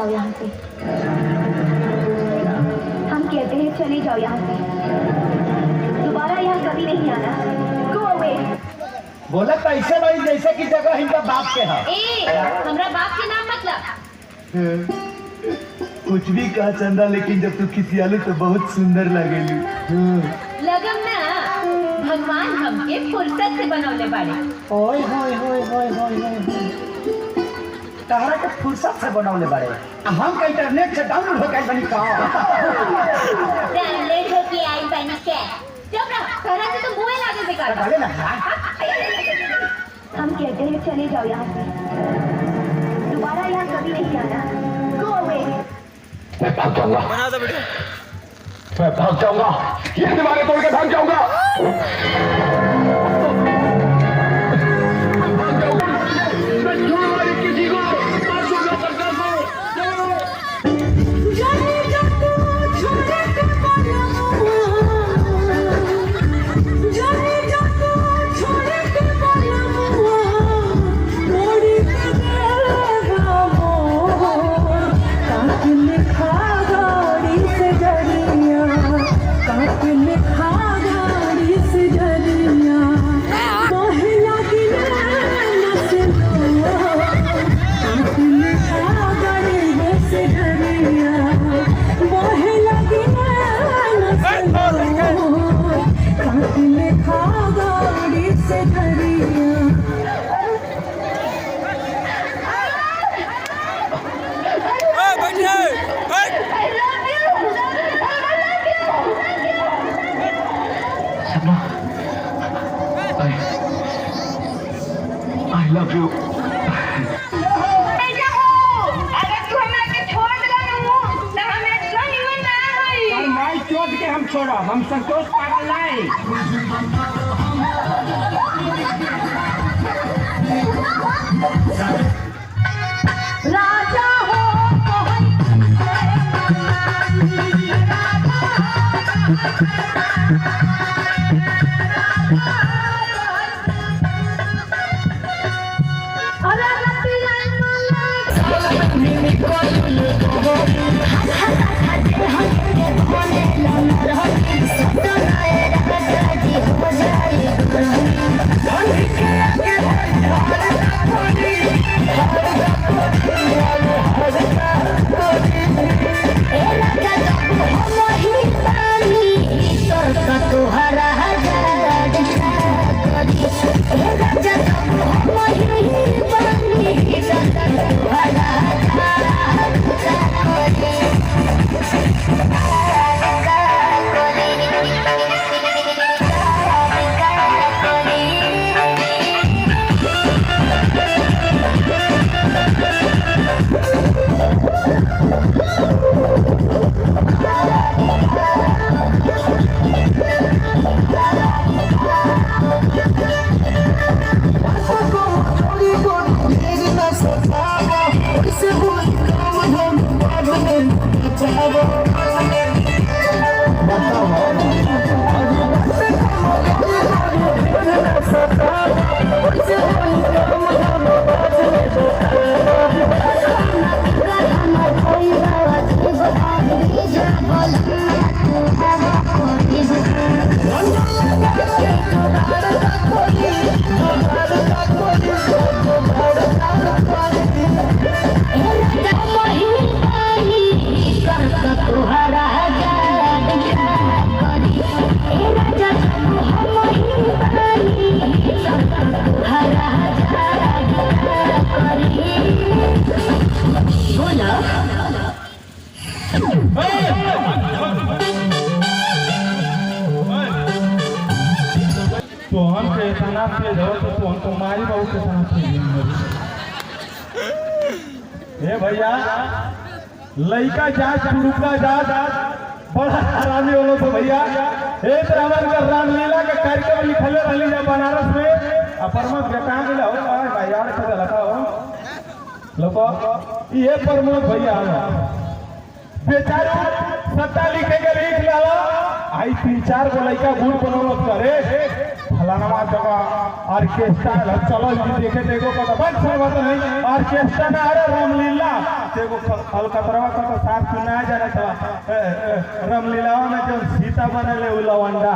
जाओ यहाँ से। हम कहते हैं चले जाओ यहाँ से, दोबारा यहाँ कभी नहीं आना। Go away। बोला कैसे भाई जैसे की जगह इनका बाप के है। हमरा बाप के नाम मतलब कुछ भी कहा चंदा, लेकिन जब तू खिसियालू तो बहुत सुंदर लगेलू। लगम ना भगवान हमके फुर्सत से बनौले बाड़े। ओए होए होए होए होए होए, तहरा के फुर्सत से बनौले बाड़े। हम का इंटरनेट से डाउनलोड हो गए बनी का। डाउनलोड हो के आई बनी के। चुप रहो, तहरा से तो मुंह लागे बेकार। डाले ना। हम कहते हैं चले जाओ यहाँ से, दोबारा यहाँ कभी नहीं आना। Go away। मैं भाग जाऊंगा। बना दो वीडियो। मैं भाग जाऊंगा, ये दीवारें तोड़ के भाग जाऊंगा। I love you. अगर तू हमरा के छोड़ देला नु त हम इतना निमन ना होई। और माई चोट के हम छोड़ा, हम संतोष पागल नहीं। राजा हो तोहन के इतना तेज हो तो तोहन तो मारी बहुत के साथ हे भैया लड़का जा चुरुका जा बड़ा हरामी हो तो भैया एक रावण का रामलीला के कार्यक्रम लिखले रहली जा बनारस में अपरमत के कहां गेला हो भाई यार के लगा हो लोगो ये प्रमोद भैया बेचारा सत्ता लिखे के लिख लाला आई 3-4 गो लड़का गुड़ बनौलत करे फलाना जगह ऑर्केस्ट्रा चलो देखे देखो का बड़ सर्वत नहीं ऑर्केस्ट्रा में अरे रामलीला ते देखो अलकतरवा का तो साफ सुना जाना था रामलीलावा में जो सीता बनले उ लवंडा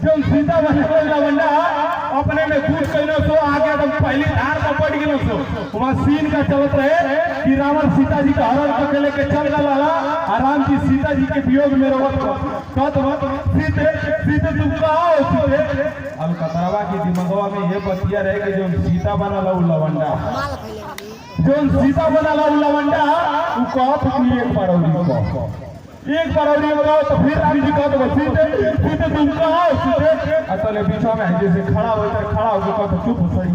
जो सीता बनले लवंडा अपने में कूद कइनो सो आगे एकदम पहली धार पर पड़ गेलो सो वहां सीन का चलत रहे कि रावण सीता जी का हरण करके लेके चल गया आराम की सीता जी के वियोग में रोवत कहत मत सीते सीते तुम कहां हो सीते अलकतरवा की दिमागवा में ये बतिया रहे कि जो सीता बनला उ लवंडा जो सीता बनला उ लवंडा उ कहत कि एक बारौरी लगाओ तो फिर राम जी कहते सीते सीते तुम कहां हो सीते अतले बीचो में जैसे खड़ा होकर कहते चुप हो सही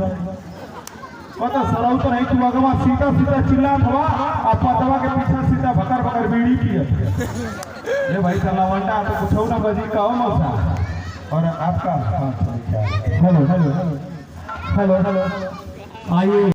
कहता सड़ाऊ तो नहीं तू अगवा सीता सीता चिल्लात हुआ आ पतवा के पीछे सीता भकर भकर बीड़ी पिए ये भाई लवंडा तो कुछ ना बजी कहो मौसा और आपका हेलो हेलो हेलो हेलो आइए